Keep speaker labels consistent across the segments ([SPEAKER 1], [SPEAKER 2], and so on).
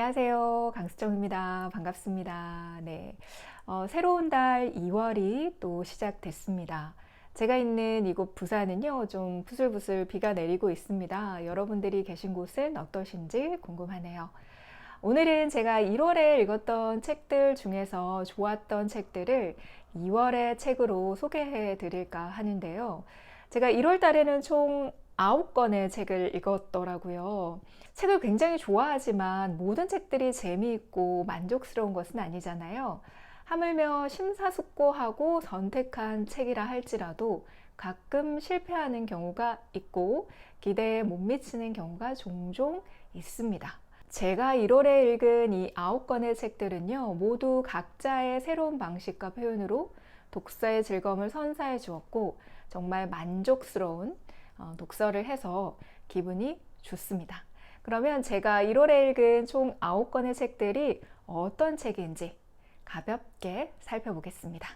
[SPEAKER 1] 안녕하세요. 강수정입니다. 반갑습니다. 네. 새로운 달 2월이 또 시작됐습니다. 제가 있는 이곳 부산은요, 좀 부슬부슬 비가 내리고 있습니다. 여러분들이 계신 곳은 어떠신지 궁금하네요. 오늘은 제가 1월에 읽었던 책들 중에서 좋았던 책들을 2월의 책으로 소개해 드릴까 하는데요. 제가 1월 달에는 총 9권의 책을 읽었더라고요. 책을 굉장히 좋아하지만 모든 책들이 재미있고 만족스러운 것은 아니잖아요. 하물며 심사숙고하고 선택한 책이라 할지라도 가끔 실패하는 경우가 있고 기대에 못 미치는 경우가 종종 있습니다. 제가 1월에 읽은 이 9권의 책들은요, 모두 각자의 새로운 방식과 표현으로 독서의 즐거움을 선사해 주었고 정말 만족스러운 독서를 해서 기분이 좋습니다. 그러면 제가 1월에 읽은 총 9권의 책들이 어떤 책인지 가볍게 살펴보겠습니다.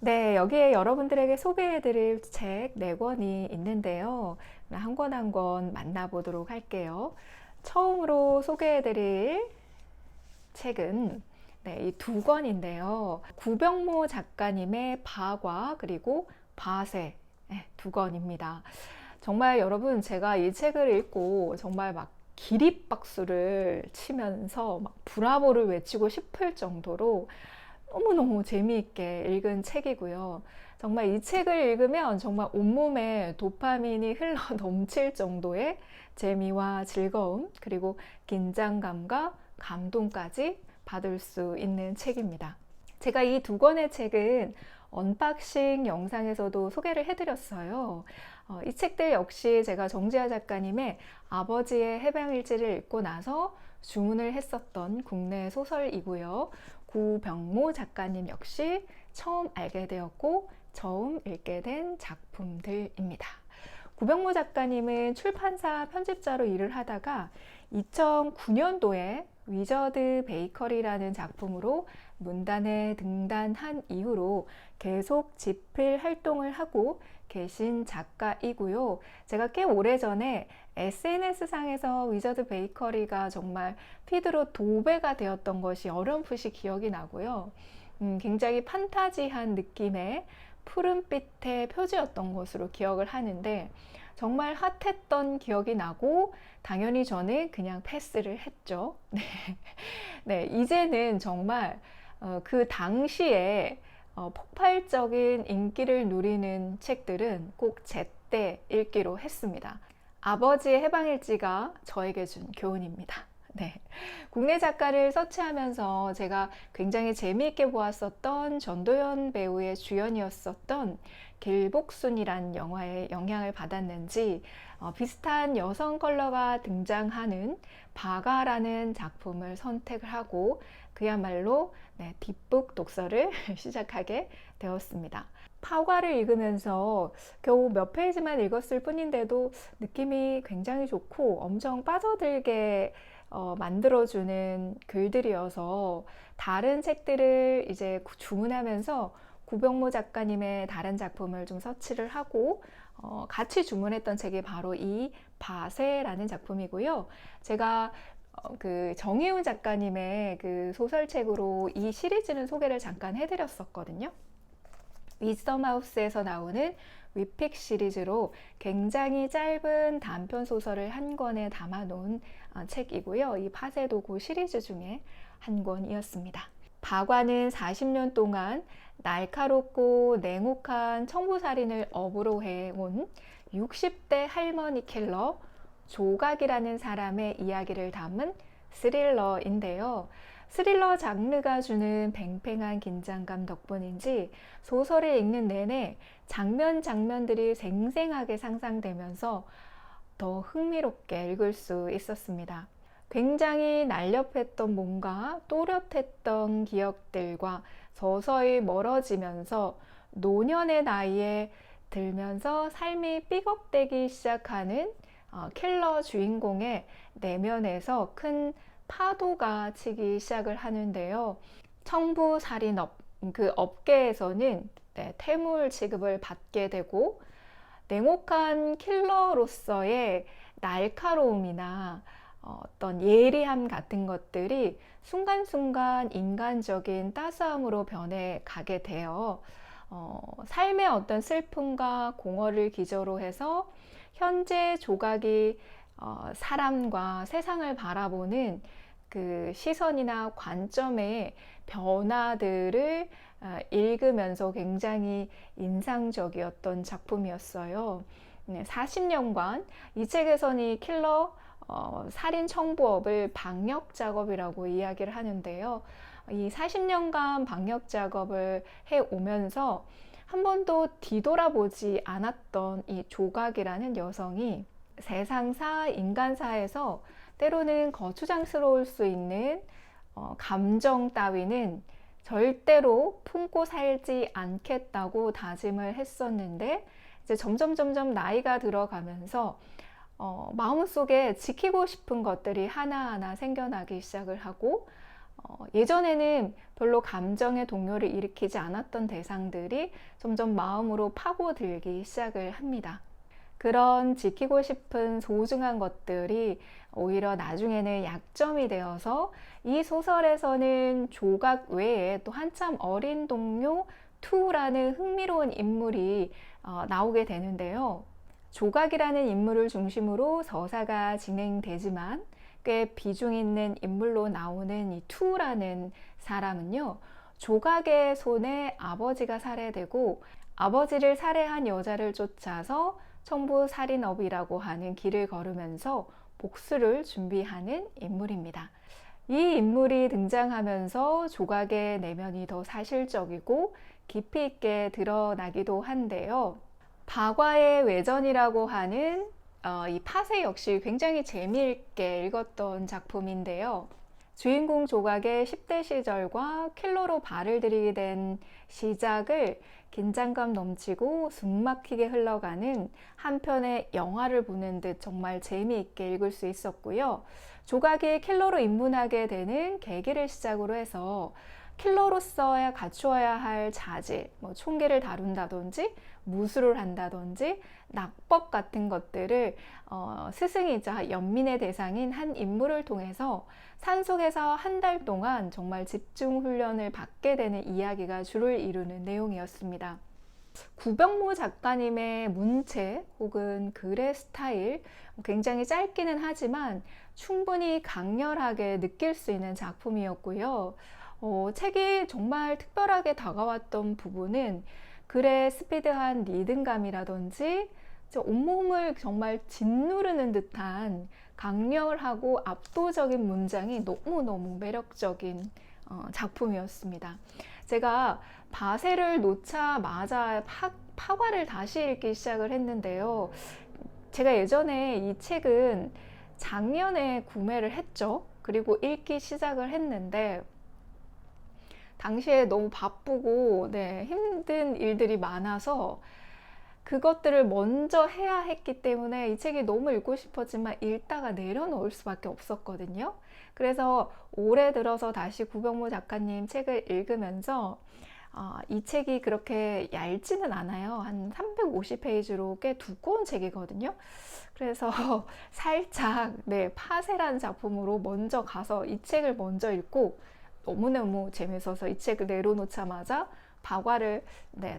[SPEAKER 1] 네, 여기에 여러분들에게 소개해드릴 책 4권이 있는데요. 한 권 한 권 만나보도록 할게요. 처음으로 소개해드릴 책은 이 2권인데요. 구병모 작가님의 바과 그리고 바쇠 2권입니다. 정말 여러분, 제가 이 책을 읽고 정말 막 기립박수를 치면서 막 브라보를 외치고 싶을 정도로 너무너무 재미있게 읽은 책이고요. 정말 이 책을 읽으면 정말 온몸에 도파민이 흘러 넘칠 정도의 재미와 즐거움, 그리고 긴장감과 감동까지 받을 수 있는 책입니다. 제가 이 2권의 책은 언박싱 영상에서도 소개를 해드렸어요. 이 책들 역시 제가 정지아 작가님의 아버지의 해방일지를 읽고 나서 주문을 했었던 국내 소설이고요. 구병모 작가님 역시 처음 알게 되었고 처음 읽게 된 작품들입니다. 구병모 작가님은 출판사 편집자로 일을 하다가 2009년도에 위저드 베이커리라는 작품으로 문단에 등단한 이후로 계속 집필 활동을 하고 계신 작가이고요. 제가 꽤 오래전에 SNS상에서 위저드 베이커리가 정말 피드로 도배가 되었던 것이 어렴풋이 기억이 나고요. 굉장히 판타지한 느낌의 푸른빛의 표지였던 것으로 기억을 하는데 정말 핫했던 기억이 나고 당연히 저는 그냥 패스를 했죠. 네. 네, 이제는 정말 그 당시에 폭발적인 인기를 누리는 책들은 꼭 제때 읽기로 했습니다. 아버지의 해방일지가 저에게 준 교훈입니다. 네. 국내 작가를 서치하면서 제가 굉장히 재미있게 보았었던 전도연 배우의 주연이었었던 길복순이란 영화에 영향을 받았는지 비슷한 여성 컬러가 등장하는 바가라는 작품을 선택을 하고 그야말로 딥북 독서를 시작하게 되었습니다. 파과를 읽으면서 겨우 몇 페이지만 읽었을 뿐인데도 느낌이 굉장히 좋고 엄청 빠져들게 만들어주는 글들이어서 다른 책들을 이제 주문하면서 구병모 작가님의 다른 작품을 좀 서치를 하고 같이 주문했던 책이 바로 이 바쇠라는 작품이고요. 제가 그 정혜운 작가님의 그 소설책으로 이 시리즈는 소개를 잠깐 해드렸었거든요. 위스덤 하우스에서 나오는 위픽 시리즈로 굉장히 짧은 단편 소설을 한 권에 담아 놓은 책이고요. 이 파쇄도구 시리즈 중에 한 권이었습니다. 박완은 40년 동안 날카롭고 냉혹한 청부살인을 업으로 해온 60대 할머니 킬러 조각이라는 사람의 이야기를 담은 스릴러인데요. 스릴러 장르가 주는 팽팽한 긴장감 덕분인지 소설을 읽는 내내 장면들이 생생하게 상상되면서 더 흥미롭게 읽을 수 있었습니다. 굉장히 날렵했던 몸과 또렷했던 기억들과 서서히 멀어지면서 노년의 나이에 들면서 삶이 삐걱대기 시작하는 킬러 주인공의 내면에서 큰 파도가 치기 시작을 하는데요. 청부살인업, 그 업계에서는 퇴물 취급을 받게 되고, 냉혹한 킬러로서의 날카로움이나 어떤 예리함 같은 것들이 순간순간 인간적인 따스함으로 변해가게 돼요. 삶의 어떤 슬픔과 공허를 기저로 해서 현재 조각이 사람과 세상을 바라보는 그 시선이나 관점의 변화들을 읽으면서 굉장히 인상적이었던 작품이었어요. 40년간 이 책에서는 이 킬러 살인 청부업을 방역 작업이라고 이야기를 하는데요. 이 40년간 방역 작업을 해 오면서 한 번도 뒤돌아보지 않았던 이 조각이라는 여성이 세상사, 인간사에서 때로는 거추장스러울 수 있는 감정 따위는 절대로 품고 살지 않겠다고 다짐을 했었는데, 이제 점점 나이가 들어가면서 마음속에 지키고 싶은 것들이 하나하나 생겨나기 시작을 하고, 예전에는 별로 감정의 동요를 일으키지 않았던 대상들이 점점 마음으로 파고들기 시작을 합니다. 그런 지키고 싶은 소중한 것들이 오히려 나중에는 약점이 되어서 이 소설에서는 조각 외에 또 한참 어린 동료 투라는 흥미로운 인물이 나오게 되는데요. 조각이라는 인물을 중심으로 서사가 진행되지만 꽤 비중 있는 인물로 나오는 이 투라는 사람은요, 조각의 손에 아버지가 살해되고 아버지를 살해한 여자를 쫓아서 청부살인업이라고 하는 길을 걸으면서 복수를 준비하는 인물입니다. 이 인물이 등장하면서 조각의 내면이 더 사실적이고 깊이 있게 드러나기도 한데요. 박과의 외전이라고 하는 이 파세 역시 굉장히 재미있게 읽었던 작품인데요. 주인공 조각의 10대 시절과 킬러로 발을 들이게 된 시작을 긴장감 넘치고 숨막히게 흘러가는 한 편의 영화를 보는 듯 정말 재미있게 읽을 수 있었고요. 조각이 킬러로 입문하게 되는 계기를 시작으로 해서 킬러로서야 갖추어야 할 자질, 총기를 다룬다든지 무술을 한다든지 낙법 같은 것들을 스승이자 연민의 대상인 한 인물을 통해서 산속에서 한 달 동안 정말 집중 훈련을 받게 되는 이야기가 주를 이루는 내용이었습니다. 구병모 작가님의 문체 혹은 글의 스타일, 굉장히 짧기는 하지만 충분히 강렬하게 느낄 수 있는 작품이었고요. 책이 정말 특별하게 다가왔던 부분은 글의 스피드한 리듬감이라든지 온몸을 정말 짓누르는 듯한 강렬하고 압도적인 문장이 너무너무 매력적인 작품이었습니다. 제가 바세를 놓자마자 파과를 다시 읽기 시작을 했는데요. 제가 예전에 이 책은 작년에 구매를 했죠. 그리고 읽기 시작을 했는데 당시에 너무 바쁘고 힘든 일들이 많아서 그것들을 먼저 해야 했기 때문에 이 책이 너무 읽고 싶었지만 읽다가 내려놓을 수밖에 없었거든요. 그래서 올해 들어서 다시 구병모 작가님 책을 읽으면서 이 책이 그렇게 얇지는 않아요. 한 350페이지로 꽤 두꺼운 책이거든요. 그래서 살짝 파세라는 작품으로 먼저 가서 이 책을 먼저 읽고 너무너무 재밌어서 이 책을 내려놓자마자 박화를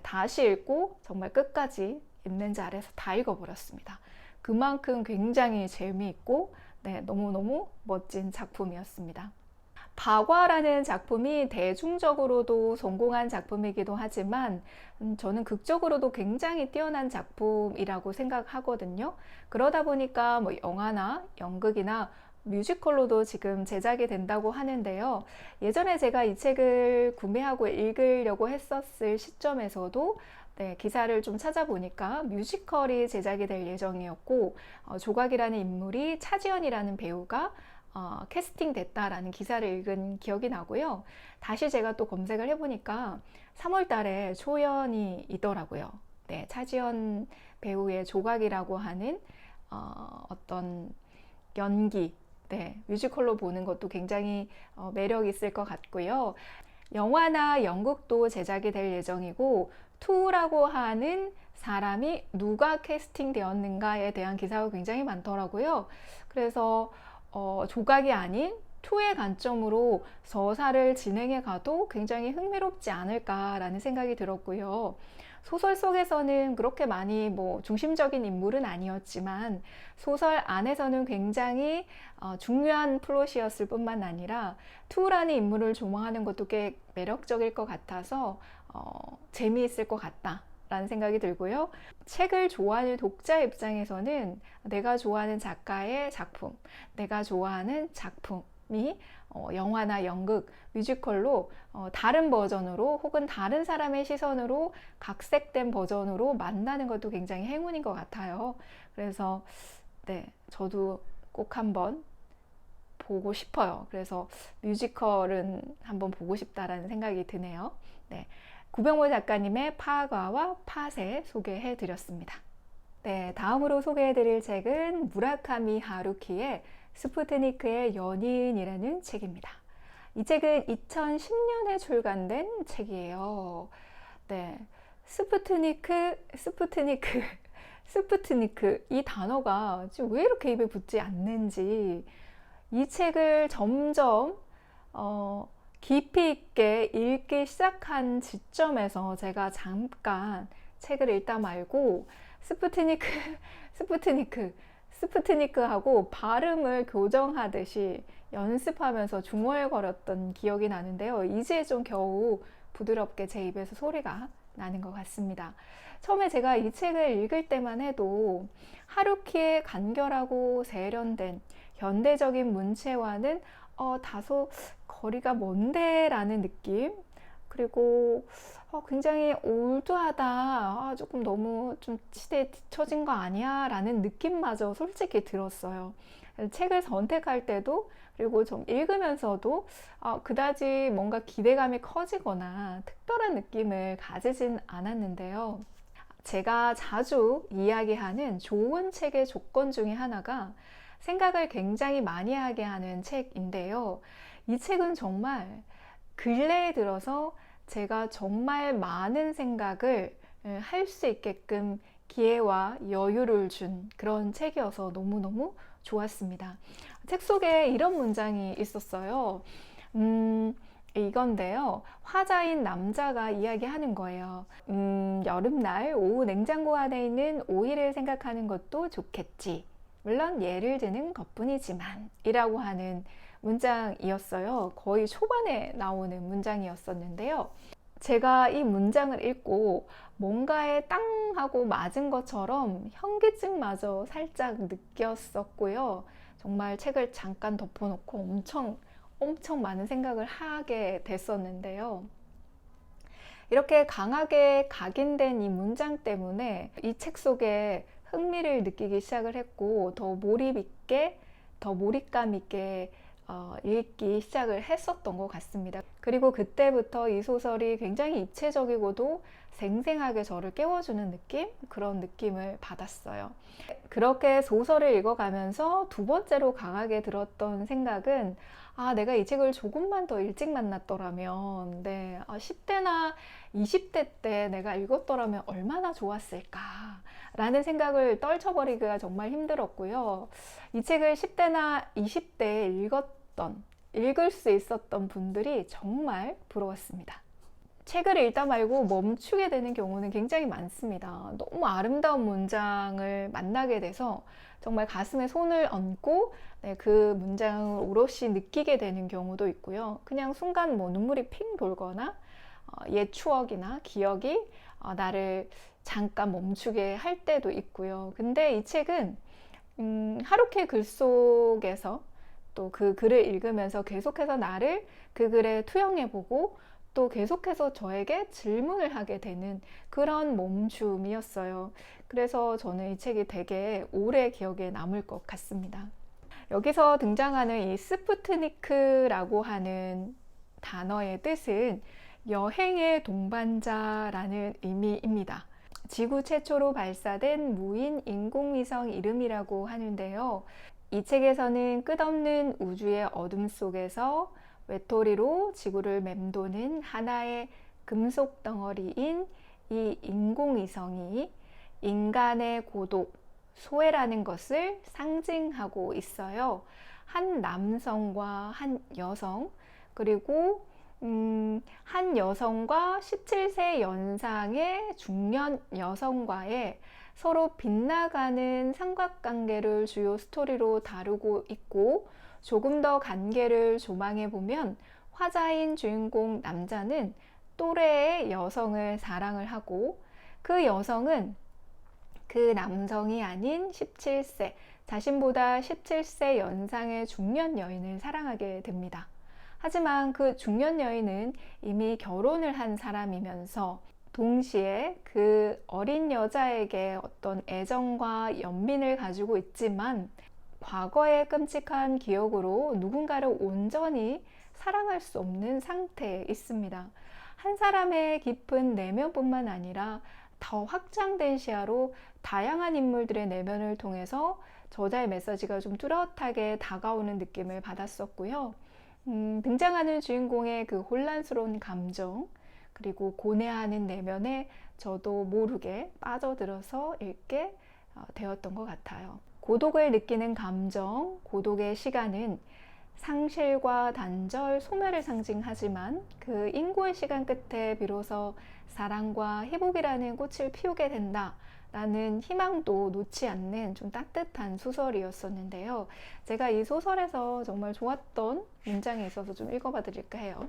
[SPEAKER 1] 다시 읽고 정말 끝까지 있는지 아래서 다 읽어버렸습니다. 그만큼 굉장히 재미있고 너무너무 멋진 작품이었습니다. 박화라는 작품이 대중적으로도 성공한 작품이기도 하지만 저는 극적으로도 굉장히 뛰어난 작품이라고 생각하거든요. 그러다 보니까 영화나 연극이나 뮤지컬로도 지금 제작이 된다고 하는데요. 예전에 제가 이 책을 구매하고 읽으려고 했었을 시점에서도 네, 기사를 좀 찾아보니까 뮤지컬이 제작이 될 예정이었고 조각이라는 인물이 차지연이라는 배우가 캐스팅 됐다라는 기사를 읽은 기억이 나고요. 다시 제가 또 검색을 해보니까 3월 달에 초연이 있더라고요. 네, 차지연 배우의 조각이라고 하는 어떤 연기, 네, 뮤지컬로 보는 것도 굉장히 매력 있을 것 같고요. 영화나 연극도 제작이 될 예정이고 투라고 하는 사람이 누가 캐스팅 되었는가에 대한 기사가 굉장히 많더라고요. 그래서 조각이 아닌 투의 관점으로 서사를 진행해 가도 굉장히 흥미롭지 않을까라는 생각이 들었고요. 소설 속에서는 그렇게 많이 중심적인 인물은 아니었지만 소설 안에서는 굉장히 중요한 플롯이었을 뿐만 아니라 투라는 인물을 조망하는 것도 꽤 매력적일 것 같아서 재미있을 것 같다 라는 생각이 들고요. 책을 좋아하는 독자 입장에서는 내가 좋아하는 작가의 작품, 내가 좋아하는 작품이 영화나 연극, 뮤지컬로 다른 버전으로 혹은 다른 사람의 시선으로 각색된 버전으로 만나는 것도 굉장히 행운인 것 같아요. 그래서 네, 저도 꼭 한번 보고 싶어요. 그래서 뮤지컬은 한번 보고 싶다라는 생각이 드네요. 네, 구병모 작가님의 파과와 파세 소개해 드렸습니다. 네, 다음으로 소개해 드릴 책은 무라카미 하루키의 스푸트니크의 연인이라는 책입니다. 이 책은 2010년에 출간된 책이에요. 네, 스푸트니크 이 단어가 지금 왜 이렇게 입에 붙지 않는지 이 책을 점점 깊이 있게 읽기 시작한 지점에서 제가 잠깐 책을 읽다 말고 스푸트니크하고 발음을 교정하듯이 연습하면서 중얼거렸던 기억이 나는데요. 이제 좀 겨우 부드럽게 제 입에서 소리가 나는 것 같습니다. 처음에 제가 이 책을 읽을 때만 해도 하루키의 간결하고 세련된 현대적인 문체와는 다소 거리가 먼데 라는 느낌, 그리고 굉장히 올드하다, 조금 너무 좀 시대에 뒤처진 거 아니야 라는 느낌마저 솔직히 들었어요. 책을 선택할 때도, 그리고 좀 읽으면서도 그다지 뭔가 기대감이 커지거나 특별한 느낌을 가지진 않았는데요. 제가 자주 이야기하는 좋은 책의 조건 중에 하나가 생각을 굉장히 많이 하게 하는 책인데요. 이 책은 정말 근래에 들어서 제가 정말 많은 생각을 할 수 있게끔 기회와 여유를 준 그런 책이어서 너무너무 좋았습니다. 책 속에 이런 문장이 있었어요. 이건데요. 화자인 남자가 이야기하는 거예요. 여름날 오후 냉장고 안에 있는 오이를 생각하는 것도 좋겠지. 물론 예를 드는 것뿐이지만 이라고 하는 문장이었어요. 거의 초반에 나오는 문장이었었는데요. 제가 이 문장을 읽고 뭔가에 땅 하고 맞은 것처럼 현기증마저 살짝 느꼈었고요. 정말 책을 잠깐 덮어놓고 엄청 많은 생각을 하게 됐었는데요. 이렇게 강하게 각인된 이 문장 때문에 이 책 속에 흥미를 느끼기 시작을 했고 더 몰입감 있게 읽기 시작을 했었던 것 같습니다. 그리고 그때부터 이 소설이 굉장히 입체적이고도 생생하게 저를 깨워주는 느낌? 그런 느낌을 받았어요. 그렇게 소설을 읽어가면서 두 번째로 강하게 들었던 생각은 내가 이 책을 조금만 더 일찍 만났더라면, 10대나 20대 때 내가 읽었더라면 얼마나 좋았을까 라는 생각을 떨쳐버리기가 정말 힘들었고요. 이 책을 10대나 20대에 읽을 수 있었던 분들이 정말 부러웠습니다. 책을 읽다 말고 멈추게 되는 경우는 굉장히 많습니다. 너무 아름다운 문장을 만나게 돼서 정말 가슴에 손을 얹고 그 문장을 오롯이 느끼게 되는 경우도 있고요. 그냥 순간 눈물이 핑 돌거나 옛 추억이나 기억이 나를 잠깐 멈추게 할 때도 있고요. 근데 이 책은 하루키의 글 속에서 또 그 글을 읽으면서 계속해서 나를 그 글에 투영해보고 또 계속해서 저에게 질문을 하게 되는 그런 멈춤이었어요. 그래서 저는 이 책이 되게 오래 기억에 남을 것 같습니다. 여기서 등장하는 이 스푸트니크라고 하는 단어의 뜻은 여행의 동반자라는 의미입니다. 지구 최초로 발사된 무인 인공위성 이름이라고 하는데요. 이 책에서는 끝없는 우주의 어둠 속에서 외톨이로 지구를 맴도는 하나의 금속 덩어리인 이 인공위성이 인간의 고독, 소외라는 것을 상징하고 있어요. 한 남성과 한 여성, 그리고 한 여성과 17세 연상의 중년 여성과의 서로 빗나가는 삼각관계를 주요 스토리로 다루고 있고, 조금 더 관계를 조망해 보면 화자인 주인공 남자는 또래의 여성을 사랑을 하고, 그 여성은 그 남성이 아닌 17세, 자신보다 17세 연상의 중년 여인을 사랑하게 됩니다. 하지만 그 중년 여인은 이미 결혼을 한 사람이면서 동시에 그 어린 여자에게 어떤 애정과 연민을 가지고 있지만 과거의 끔찍한 기억으로 누군가를 온전히 사랑할 수 없는 상태에 있습니다. 한 사람의 깊은 내면뿐만 아니라 더 확장된 시야로 다양한 인물들의 내면을 통해서 저자의 메시지가 좀 뚜렷하게 다가오는 느낌을 받았었고요. 등장하는 주인공의 그 혼란스러운 감정, 그리고 고뇌하는 내면에 저도 모르게 빠져들어서 읽게 되었던 것 같아요. 고독을 느끼는 감정, 고독의 시간은 상실과 단절, 소멸을 상징하지만 그 인고의 시간 끝에 비로소 사랑과 회복이라는 꽃을 피우게 된다 라는 희망도 놓지 않는 좀 따뜻한 소설이었었는데요. 제가 이 소설에서 정말 좋았던 문장이 있어서 좀 읽어봐 드릴까 해요.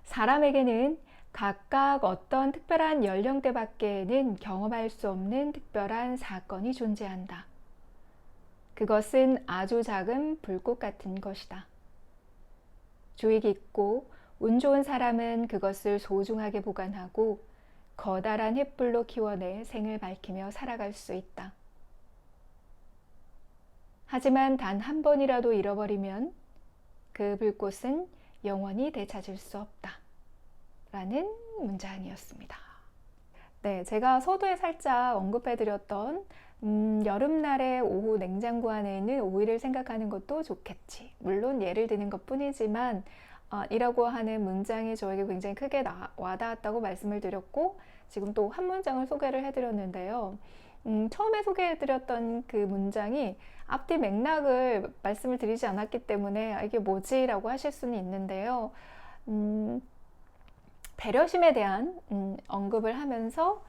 [SPEAKER 1] 사람에게는 각각 어떤 특별한 연령대밖에는 경험할 수 없는 특별한 사건이 존재한다. 그것은 아주 작은 불꽃 같은 것이다. 주의 깊고 운 좋은 사람은 그것을 소중하게 보관하고 커다란 횃불로 키워내 생을 밝히며 살아갈 수 있다. 하지만 단 한 번이라도 잃어버리면 그 불꽃은 영원히 되찾을 수 없다. 라는 문장이었습니다. 네, 제가 서두에 살짝 언급해드렸던 여름날의 오후 냉장고 안에 있는 오이를 생각하는 것도 좋겠지. 물론 예를 드는 것 뿐이지만 이라고 하는 문장이 저에게 굉장히 크게 와닿았다고 말씀을 드렸고, 지금 또 한 문장을 소개를 해드렸는데요. 처음에 소개해드렸던 그 문장이 앞뒤 맥락을 말씀을 드리지 않았기 때문에 이게 뭐지? 라고 하실 수는 있는데요. 배려심에 대한 언급을 하면서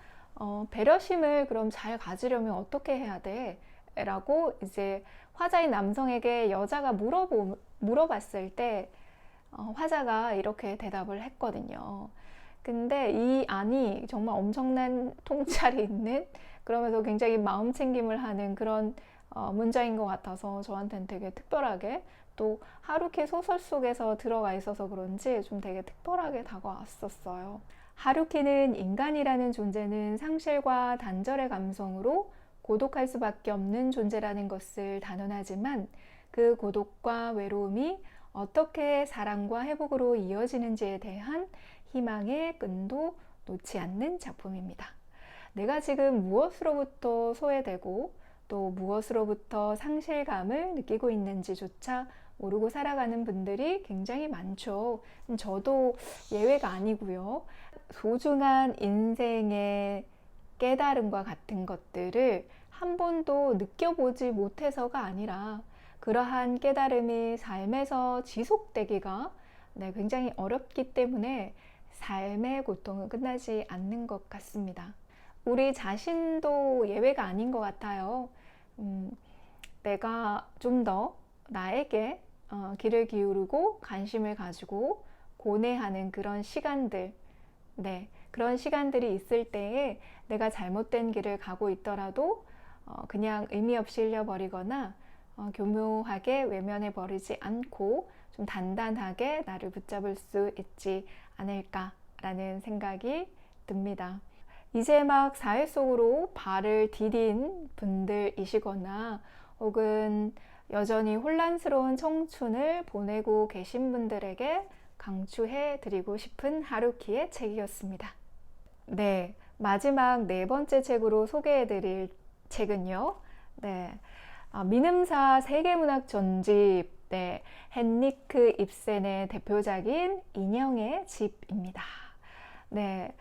[SPEAKER 1] 배려심을 그럼 잘 가지려면 어떻게 해야 돼? 라고 이제 화자인 남성에게 여자가 물어봤을 때 화자가 이렇게 대답을 했거든요. 근데 이 안이 정말 엄청난 통찰이 있는, 그러면서 굉장히 마음 챙김을 하는 그런 문장인 것 같아서 저한테는 되게 특별하게, 또 하루키 소설 속에서 들어가 있어서 그런지 좀 되게 특별하게 다가왔었어요. 하루키는 인간이라는 존재는 상실과 단절의 감성으로 고독할 수밖에 없는 존재라는 것을 단언하지만, 그 고독과 외로움이 어떻게 사랑과 회복으로 이어지는지에 대한 희망의 끈도 놓지 않는 작품입니다. 내가 지금 무엇으로부터 소외되고 또 무엇으로부터 상실감을 느끼고 있는지조차 모르고 살아가는 분들이 굉장히 많죠. 저도 예외가 아니고요. 소중한 인생의 깨달음과 같은 것들을 한 번도 느껴보지 못해서가 아니라, 그러한 깨달음이 삶에서 지속되기가 굉장히 어렵기 때문에 삶의 고통은 끝나지 않는 것 같습니다. 우리 자신도 예외가 아닌 것 같아요. 내가 좀 더 나에게 귀를 기울이고 관심을 가지고 고뇌하는 그런 시간들, 그런 시간들이 있을 때에 내가 잘못된 길을 가고 있더라도 그냥 의미 없이 흘려버리거나 교묘하게 외면해 버리지 않고 좀 단단하게 나를 붙잡을 수 있지 않을까라는 생각이 듭니다. 이제 막 사회 속으로 발을 디딘 분들이시거나 혹은 여전히 혼란스러운 청춘을 보내고 계신 분들에게 강추해 드리고 싶은 하루키의 책이었습니다. 네, 마지막 네 번째 책으로 소개해 드릴 책은요. 네, 미음사 세계문학 전집, 네, 헨리크 입센의 대표작인 인형의 집입니다. 네,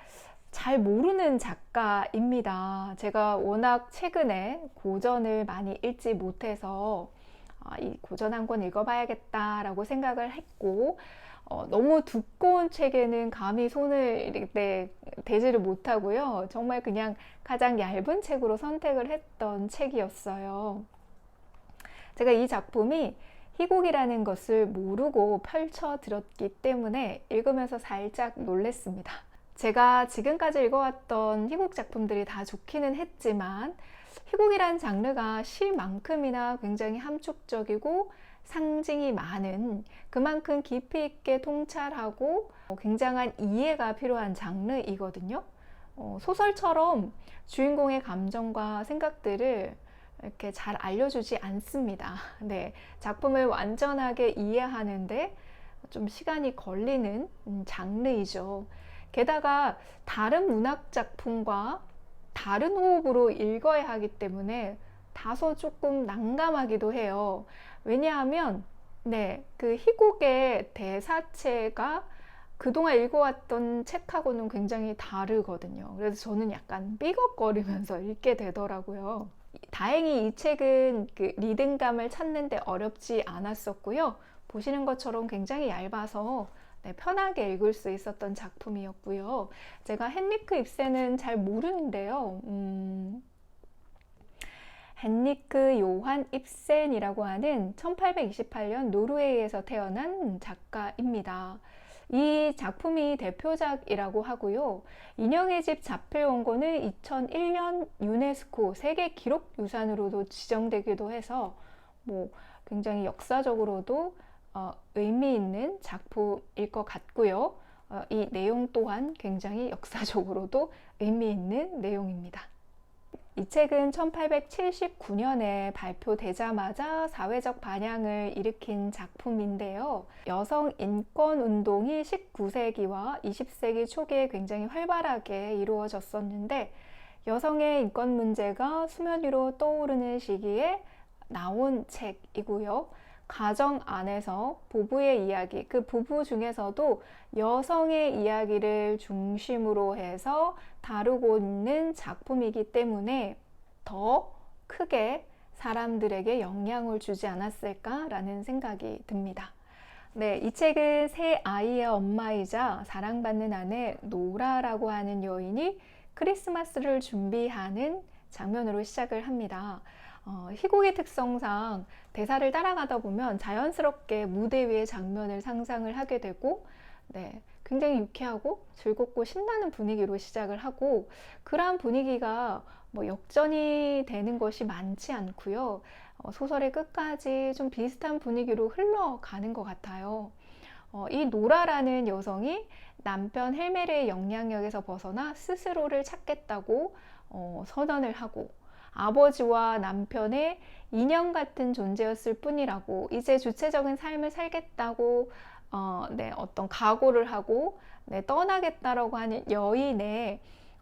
[SPEAKER 1] 잘 모르는 작가입니다. 제가 워낙 최근에 고전을 많이 읽지 못해서 이 고전 한 권 읽어봐야겠다라고 생각을 했고, 너무 두꺼운 책에는 감히 손을 대지를 못하고요. 정말 그냥 가장 얇은 책으로 선택을 했던 책이었어요. 제가 이 작품이 희곡이라는 것을 모르고 펼쳐들었기 때문에 읽으면서 살짝 놀랬습니다. 제가 지금까지 읽어왔던 희곡 작품들이 다 좋기는 했지만 희곡이란 장르가 시만큼이나 굉장히 함축적이고 상징이 많은, 그만큼 깊이 있게 통찰하고 굉장한 이해가 필요한 장르이거든요. 소설처럼 주인공의 감정과 생각들을 이렇게 잘 알려주지 않습니다. 네, 작품을 완전하게 이해하는데 좀 시간이 걸리는 장르이죠. 게다가 다른 문학 작품과 다른 호흡으로 읽어야 하기 때문에 다소 조금 난감하기도 해요. 왜냐하면 그 희곡의 대사체가 그동안 읽어왔던 책하고는 굉장히 다르거든요. 그래서 저는 약간 삐걱거리면서 읽게 되더라고요. 다행히 이 책은 그 리듬감을 찾는데 어렵지 않았었고요. 보시는 것처럼 굉장히 얇아서 편하게 읽을 수 있었던 작품이었고요. 제가 헨리크 입센은 잘 모르는데요. 헨리크 요한 입센이라고 하는 1828년 노르웨이에서 태어난 작가입니다. 이 작품이 대표작이라고 하고요. 인형의 집 자필 원고는 2001년 유네스코 세계 기록유산으로도 지정되기도 해서 굉장히 역사적으로도 의미 있는 작품일 것 같고요. 이 내용 또한 굉장히 역사적으로도 의미 있는 내용입니다. 이 책은 1879년에 발표되자마자 사회적 반향을 일으킨 작품인데요. 여성 인권 운동이 19세기와 20세기 초기에 굉장히 활발하게 이루어졌었는데 여성의 인권 문제가 수면 위로 떠오르는 시기에 나온 책이고요. 가정 안에서 부부의 이야기, 그 부부 중에서도 여성의 이야기를 중심으로 해서 다루고 있는 작품이기 때문에 더 크게 사람들에게 영향을 주지 않았을까라는 생각이 듭니다. 네, 이 책은 세 아이의 엄마이자 사랑받는 아내 노라라고 하는 여인이 크리스마스를 준비하는 장면으로 시작을 합니다. 희곡의 특성상 대사를 따라가다 보면 자연스럽게 무대 위의 장면을 상상을 하게 되고 굉장히 유쾌하고 즐겁고 신나는 분위기로 시작을 하고, 그러한 분위기가 역전이 되는 것이 많지 않고요. 소설의 끝까지 좀 비슷한 분위기로 흘러가는 것 같아요. 이 노라라는 여성이 남편 헬메르의 영향력에서 벗어나 스스로를 찾겠다고 선언을 하고, 아버지와 남편의 인형 같은 존재였을 뿐이라고 이제 주체적인 삶을 살겠다고 어떤 각오를 하고 떠나겠다라고 하는 여인의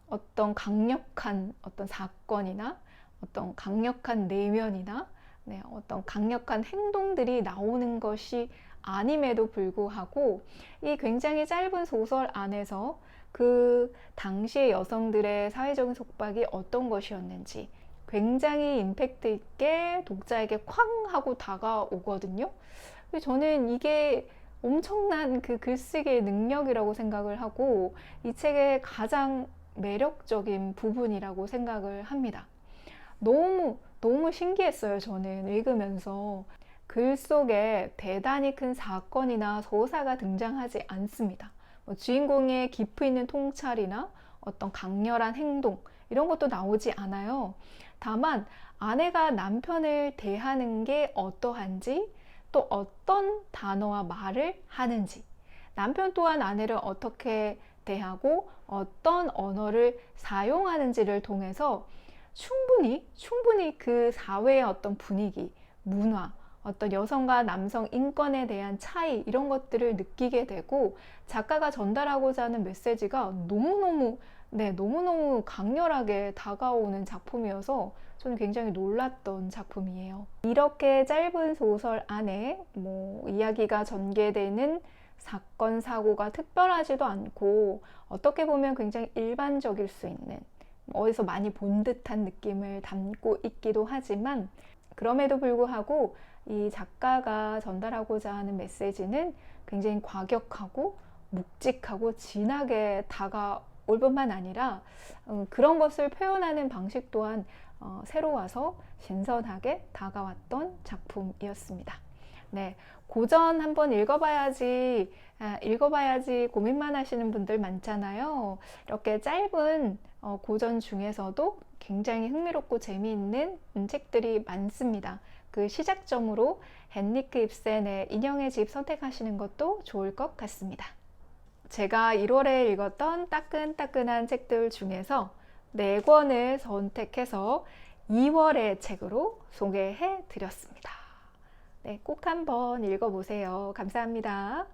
[SPEAKER 1] 어떤 강력한 어떤 사건이나 어떤 강력한 내면이나 어떤 강력한 행동들이 나오는 것이 아님에도 불구하고 이 굉장히 짧은 소설 안에서 그 당시의 여성들의 사회적인 속박이 어떤 것이었는지 굉장히 임팩트 있게 독자에게 쾅 하고 다가오거든요. 저는 이게 엄청난 그 글쓰기의 능력이라고 생각을 하고 이 책의 가장 매력적인 부분이라고 생각을 합니다. 너무 신기했어요. 저는 읽으면서 글 속에 대단히 큰 사건이나 서사가 등장하지 않습니다. 주인공의 깊이 있는 통찰이나 어떤 강렬한 행동 이런 것도 나오지 않아요. 다만 아내가 남편을 대하는 게 어떠한지, 또 어떤 단어와 말을 하는지, 남편 또한 아내를 어떻게 대하고 어떤 언어를 사용하는지를 통해서 충분히 그 사회의 어떤 분위기, 문화, 어떤 여성과 남성 인권에 대한 차이, 이런 것들을 느끼게 되고, 작가가 전달하고자 하는 메시지가 너무너무 강렬하게 다가오는 작품이어서 저는 굉장히 놀랐던 작품이에요. 이렇게 짧은 소설 안에 이야기가 전개되는 사건, 사고가 특별하지도 않고, 어떻게 보면 굉장히 일반적일 수 있는, 어디서 많이 본 듯한 느낌을 담고 있기도 하지만, 그럼에도 불구하고 이 작가가 전달하고자 하는 메시지는 굉장히 과격하고 묵직하고 진하게 다가올 뿐만 아니라, 그런 것을 표현하는 방식 또한 새로워서 신선하게 다가왔던 작품이었습니다. 네, 고전 한번 읽어봐야지 고민만 하시는 분들 많잖아요. 이렇게 짧은 고전 중에서도 굉장히 흥미롭고 재미있는 책들이 많습니다. 그 시작점으로 헨리크 입센의 인형의 집 선택하시는 것도 좋을 것 같습니다. 제가 1월에 읽었던 따끈따끈한 책들 중에서 4권을 선택해서 2월의 책으로 소개해 드렸습니다. 네, 꼭 한번 읽어보세요. 감사합니다.